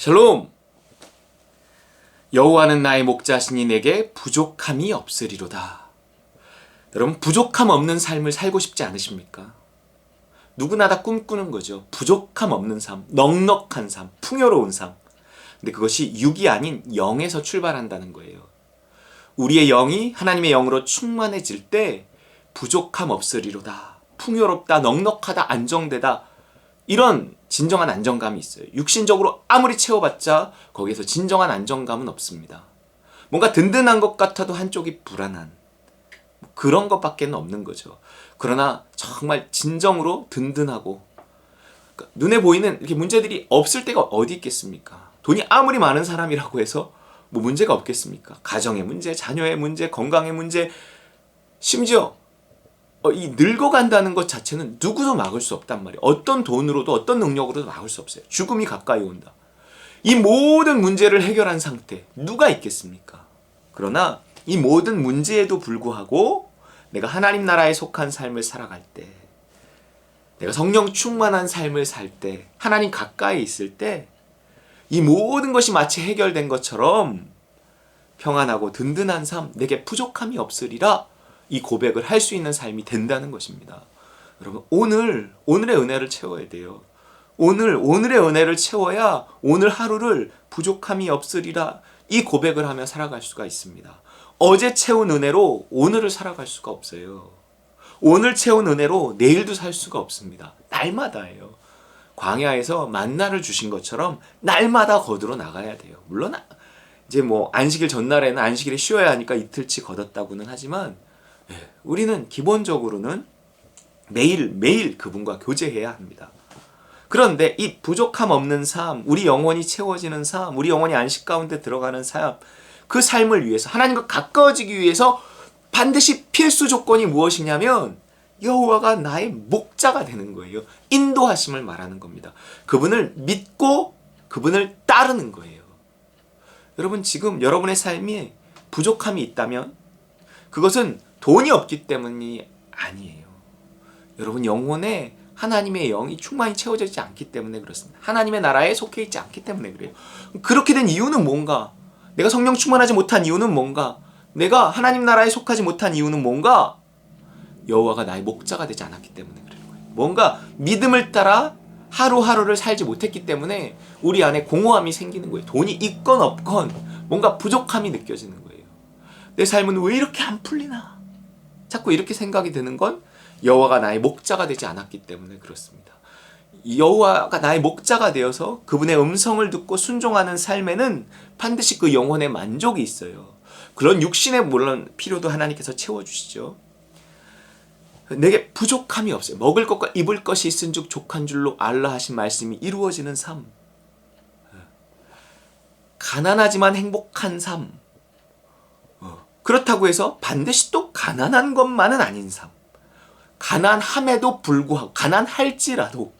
샬롬! 여호와는 나의 목자시니 내게 부족함이 없으리로다. 여러분, 부족함 없는 삶을 살고 싶지 않으십니까? 누구나 다 꿈꾸는 거죠. 부족함 없는 삶, 넉넉한 삶, 풍요로운 삶. 근데 그것이 육이 아닌 영에서 출발한다는 거예요. 우리의 영이 하나님의 영으로 충만해질 때 부족함 없으리로다. 풍요롭다, 넉넉하다, 안정되다. 이런 진정한 안정감이 있어요. 육신적으로 아무리 채워봤자 거기에서 진정한 안정감은 없습니다. 뭔가 든든한 것 같아도 한쪽이 불안한 그런 것밖에 없는 거죠. 그러나 정말 진정으로 든든하고 그러니까 눈에 보이는 이렇게 문제들이 없을 때가 어디 있겠습니까? 돈이 아무리 많은 사람이라고 해서 뭐 문제가 없겠습니까? 가정의 문제, 자녀의 문제, 건강의 문제, 심지어 이 늙어간다는 것 자체는 누구도 막을 수 없단 말이에요. 어떤 돈으로도 어떤 능력으로도 막을 수 없어요. 죽음이 가까이 온다. 이 모든 문제를 해결한 상태 누가 있겠습니까? 그러나 이 모든 문제에도 불구하고 내가 하나님 나라에 속한 삶을 살아갈 때, 내가 성령 충만한 삶을 살 때, 하나님 가까이 있을 때 이 모든 것이 마치 해결된 것처럼 평안하고 든든한 삶, 내게 부족함이 없으리라 이 고백을 할 수 있는 삶이 된다는 것입니다. 여러분, 오늘의 은혜를 채워야 돼요. 오늘의 은혜를 채워야 오늘 하루를 부족함이 없으리라 이 고백을 하며 살아갈 수가 있습니다. 어제 채운 은혜로 오늘을 살아갈 수가 없어요. 오늘 채운 은혜로 내일도 살 수가 없습니다. 날마다예요. 광야에서 만나를 주신 것처럼 날마다 거두러 나가야 돼요. 물론 이제 뭐 안식일 전날에는 안식일에 쉬어야 하니까 이틀치 거뒀다고는 하지만 우리는 기본적으로는 매일 그분과 교제해야 합니다. 그런데 이 부족함 없는 삶, 우리 영혼이 채워지는 삶, 우리 영혼이 안식 가운데 들어가는 삶, 그 삶을 위해서 하나님과 가까워지기 위해서 반드시 필수 조건이 무엇이냐면 여호와가 나의 목자가 되는 거예요. 인도하심을 말하는 겁니다. 그분을 믿고 그분을 따르는 거예요. 여러분, 지금 여러분의 삶에 부족함이 있다면 그것은 돈이 없기 때문이 아니에요. 여러분 영혼에 하나님의 영이 충만히 채워지지 않기 때문에 그렇습니다. 하나님의 나라에 속해 있지 않기 때문에 그래요. 그렇게 된 이유는 뭔가? 내가 성령 충만하지 못한 이유는 뭔가? 내가 하나님 나라에 속하지 못한 이유는 뭔가? 여호와가 나의 목자가 되지 않았기 때문에 그래요. 뭔가 믿음을 따라 하루하루를 살지 못했기 때문에 우리 안에 공허함이 생기는 거예요. 돈이 있건 없건 뭔가 부족함이 느껴지는 거예요. 내 삶은 왜 이렇게 안 풀리나? 자꾸 이렇게 생각이 드는 건 여호와가 나의 목자가 되지 않았기 때문에 그렇습니다. 여호와가 나의 목자가 되어서 그분의 음성을 듣고 순종하는 삶에는 반드시 그 영혼의 만족이 있어요. 그런 육신의 물론 필요도 하나님께서 채워주시죠. 내게 부족함이 없어요. 먹을 것과 입을 것이 있은즉 족한 줄로 알라 하신 말씀이 이루어지는 삶. 가난하지만 행복한 삶. 그렇다고 해서 반드시 또 가난한 것만은 아닌 삶. 가난함에도 불구하고 가난할지라도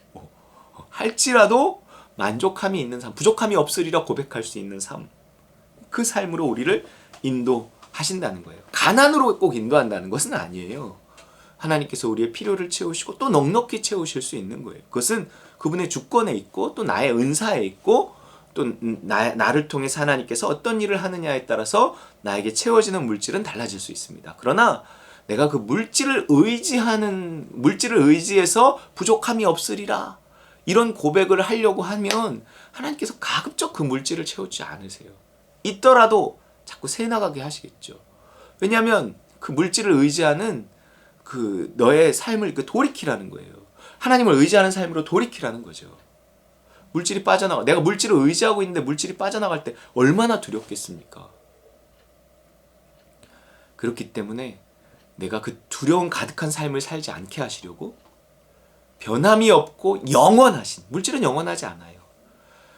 만족함이 있는 삶, 부족함이 없으리라 고백할 수 있는 삶. 그 삶으로 우리를 인도하신다는 거예요. 가난으로 꼭 인도한다는 것은 아니에요. 하나님께서 우리의 필요를 채우시고 또 넉넉히 채우실 수 있는 거예요. 그것은 그분의 주권에 있고 또 나의 은사에 있고 또 나를 통해서 하나님께서 어떤 일을 하느냐에 따라서 나에게 채워지는 물질은 달라질 수 있습니다. 그러나 내가 그 물질을 의지해서 부족함이 없으리라 이런 고백을 하려고 하면 하나님께서 가급적 그 물질을 채우지 않으세요. 있더라도 자꾸 새나가게 하시겠죠. 왜냐하면 그 물질을 의지하는 그 너의 삶을 돌이키라는 거예요. 하나님을 의지하는 삶으로 돌이키라는 거죠. 물질이 빠져나가. 내가 물질을 의지하고 있는데 물질이 빠져나갈 때 얼마나 두렵겠습니까? 그렇기 때문에 내가 그 두려움 가득한 삶을 살지 않게 하시려고 변함이 없고 영원하신, 물질은 영원하지 않아요.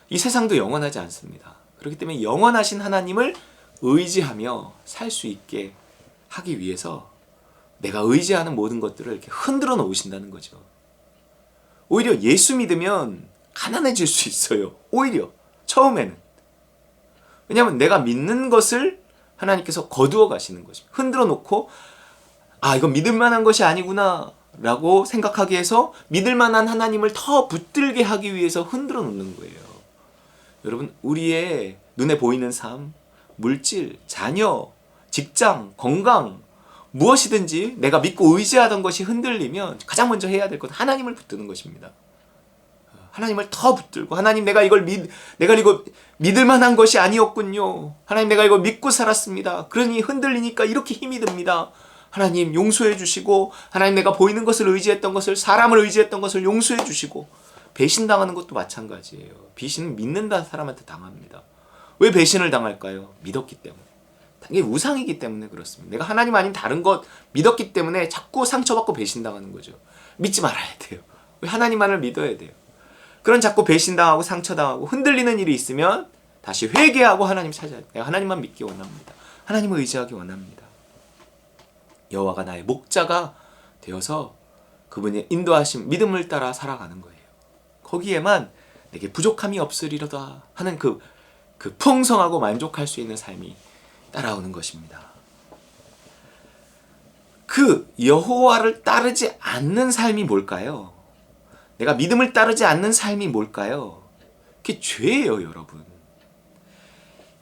이 세상도 영원하지 않습니다. 그렇기 때문에 영원하신 하나님을 의지하며 살 수 있게 하기 위해서 내가 의지하는 모든 것들을 이렇게 흔들어 놓으신다는 거죠. 오히려 예수 믿으면 가난해질 수 있어요. 오히려 처음에는. 왜냐하면 내가 믿는 것을 하나님께서 거두어 가시는 것입니다. 흔들어 놓고 이건 믿을 만한 것이 아니구나 라고 생각하게 해서 믿을 만한 하나님을 더 붙들게 하기 위해서 흔들어 놓는 거예요. 여러분, 우리의 눈에 보이는 삶, 물질, 자녀, 직장, 건강, 무엇이든지 내가 믿고 의지하던 것이 흔들리면 가장 먼저 해야 될 건 하나님을 붙드는 것입니다. 하나님을 더 붙들고, 하나님, 내가 이거 믿을 만한 것이 아니었군요. 하나님, 내가 이거 믿고 살았습니다. 그러니 흔들리니까 이렇게 힘이 듭니다. 하나님 용서해 주시고, 하나님, 내가 보이는 것을 의지했던 것을, 사람을 의지했던 것을 용서해 주시고. 배신당하는 것도 마찬가지예요. 배신은 믿는다는 사람한테 당합니다. 왜 배신을 당할까요? 믿었기 때문에. 이게 우상이기 때문에 그렇습니다. 내가 하나님 아닌 다른 것 믿었기 때문에 자꾸 상처받고 배신당하는 거죠. 믿지 말아야 돼요. 왜 하나님만을 믿어야 돼요. 그런 자꾸 배신당하고 상처당하고 흔들리는 일이 있으면 다시 회개하고 하나님 찾아야 돼요. 내가 하나님만 믿기 원합니다. 하나님을 의지하기 원합니다. 여호와가 나의 목자가 되어서 그분의 인도하심, 믿음을 따라 살아가는 거예요. 거기에만 내게 부족함이 없으리로다 하는 그 풍성하고 만족할 수 있는 삶이 따라오는 것입니다. 그 여호와를 따르지 않는 삶이 뭘까요? 내가 믿음을 따르지 않는 삶이 뭘까요? 그게 죄예요, 여러분.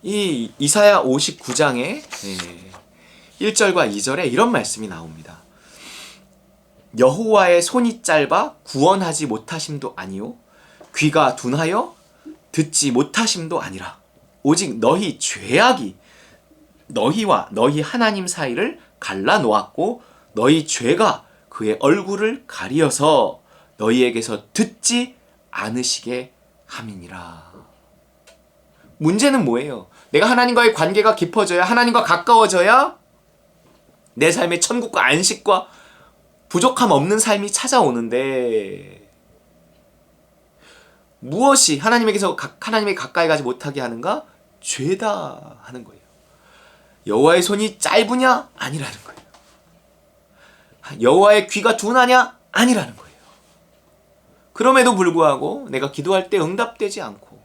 이 이사야 59장에 1절과 2절에 이런 말씀이 나옵니다. 여호와의 손이 짧아 구원하지 못하심도 아니요, 귀가 둔하여 듣지 못하심도 아니라 오직 너희 죄악이 너희와 너희 하나님 사이를 갈라 놓았고 너희 죄가 그의 얼굴을 가리어서 너희에게서 듣지 않으시게 함이니라. 문제는 뭐예요? 내가 하나님과의 관계가 깊어져야, 하나님과 가까워져야 내 삶의 천국과 안식과 부족함 없는 삶이 찾아오는데, 무엇이 하나님에게 가까이 가지 못하게 하는가? 죄다 하는 거예요. 여호와의 손이 짧으냐? 아니라는 거예요. 여호와의 귀가 둔하냐? 아니라는 거예요. 그럼에도 불구하고 내가 기도할 때 응답되지 않고,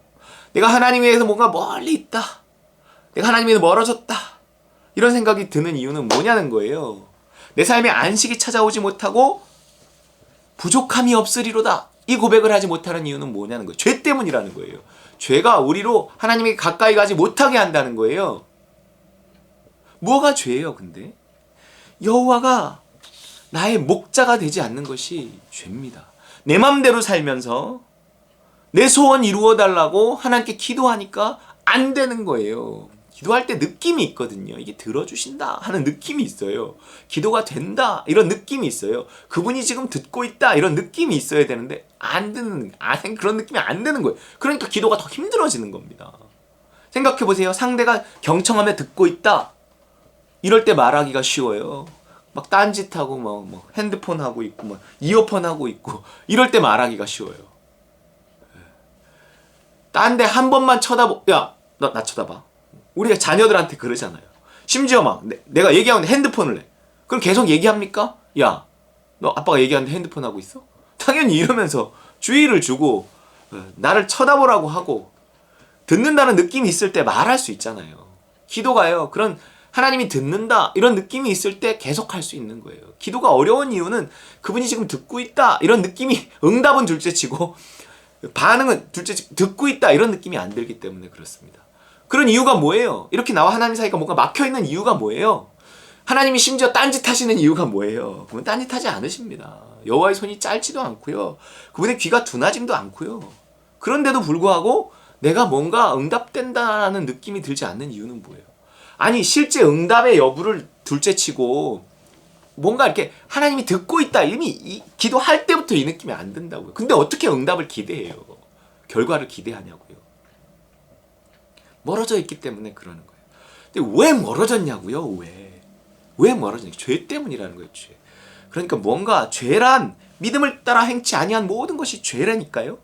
내가 하나님에게서 뭔가 멀리 있다, 내가 하나님에서 멀어졌다, 이런 생각이 드는 이유는 뭐냐는 거예요. 내 삶에 안식이 찾아오지 못하고 부족함이 없으리로다, 이 고백을 하지 못하는 이유는 뭐냐는 거예요. 죄 때문이라는 거예요. 죄가 우리로 하나님에게 가까이 가지 못하게 한다는 거예요. 뭐가 죄예요, 근데? 여호와가 나의 목자가 되지 않는 것이 죄입니다. 내 맘대로 살면서 내 소원 이루어달라고 하나님께 기도하니까 안 되는 거예요. 기도할 때 느낌이 있거든요. 이게 들어주신다 하는 느낌이 있어요. 기도가 된다 이런 느낌이 있어요. 그분이 지금 듣고 있다 이런 느낌이 있어야 되는데 그런 느낌이 안 드는 거예요. 그러니까 기도가 더 힘들어지는 겁니다. 생각해보세요. 상대가 경청하며 듣고 있다, 이럴 때 말하기가 쉬워요. 막 딴짓하고 뭐 핸드폰 하고 있고 뭐 이어폰 하고 있고 이럴 때 말하기가 쉬워요. 딴 데 한 번만 야, 나 쳐다봐. 우리가 자녀들한테 그러잖아요. 심지어 막 내가 얘기하는데 핸드폰을 해. 그럼 계속 얘기합니까? 야, 너 아빠가 얘기하는데 핸드폰 하고 있어? 당연히 이러면서 주의를 주고 나를 쳐다보라고 하고, 듣는다는 느낌이 있을 때 말할 수 있잖아요. 기도가요, 그런 하나님이 듣는다 이런 느낌이 있을 때 계속 할 수 있는 거예요. 기도가 어려운 이유는 그분이 지금 듣고 있다 이런 느낌이, 응답은 둘째치고 반응은 둘째치고 듣고 있다 이런 느낌이 안 들기 때문에 그렇습니다. 그런 이유가 뭐예요? 이렇게 나와 하나님 사이가 뭔가 막혀있는 이유가 뭐예요? 하나님이 심지어 딴짓하시는 이유가 뭐예요? 그분 딴짓하지 않으십니다. 여호와의 손이 짧지도 않고요, 그분의 귀가 둔하지도 않고요. 그런데도 불구하고 내가 뭔가 응답된다는 느낌이 들지 않는 이유는 뭐예요? 아니, 실제 응답의 여부를 둘째치고 뭔가 이렇게 하나님이 듣고 있다, 이미 기도할 때부터 이 느낌이 안 든다고요. 근데 어떻게 응답을 기대해요? 결과를 기대하냐고요. 멀어져 있기 때문에 그러는 거예요. 근데 왜 멀어졌냐고요? 왜 멀어졌냐? 죄 때문이라는 거예요. 죄. 그러니까 뭔가 죄란, 믿음을 따라 행치 아니한 모든 것이 죄라니까요.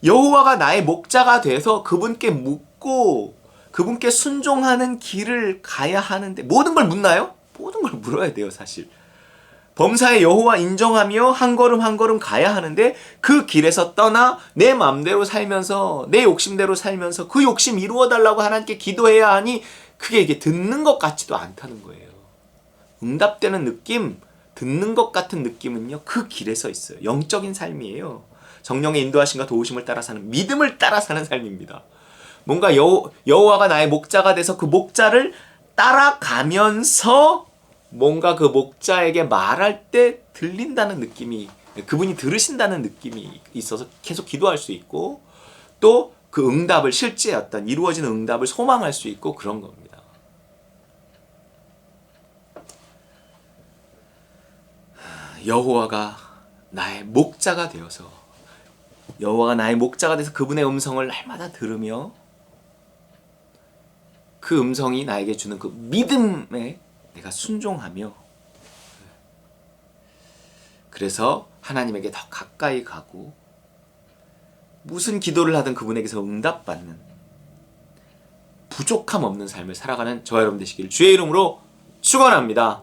여호와가 나의 목자가 돼서 그분께 묻고 그분께 순종하는 길을 가야 하는데, 모든 걸 묻나요? 모든 걸 물어야 돼요, 사실. 범사에 여호와 인정하며 한 걸음 한 걸음 가야 하는데, 그 길에서 떠나 내 마음대로 살면서 내 욕심대로 살면서 그 욕심 이루어달라고 하나님께 기도해야 하니 그게 이게 듣는 것 같지도 않다는 거예요. 응답되는 느낌, 듣는 것 같은 느낌은요, 그 길에서 있어요. 영적인 삶이에요. 성령의 인도하심과 도우심을 따라 사는 믿음을 따라 사는 삶입니다. 뭔가 여호와가 나의 목자가 돼서 그 목자를 따라가면서 뭔가 그 목자에게 말할 때 들린다는 느낌이, 그분이 들으신다는 느낌이 있어서 계속 기도할 수 있고, 또 그 응답을, 실제 어떤 이루어지는 응답을 소망할 수 있고, 그런 겁니다. 여호와가 나의 목자가 되어서, 여호와가 나의 목자가 돼서 그분의 음성을 날마다 들으며 그 음성이 나에게 주는 그 믿음에 내가 순종하며, 그래서 하나님에게 더 가까이 가고 무슨 기도를 하든 그분에게서 응답받는 부족함 없는 삶을 살아가는 저와 여러분 되시길 주의 이름으로 축원합니다.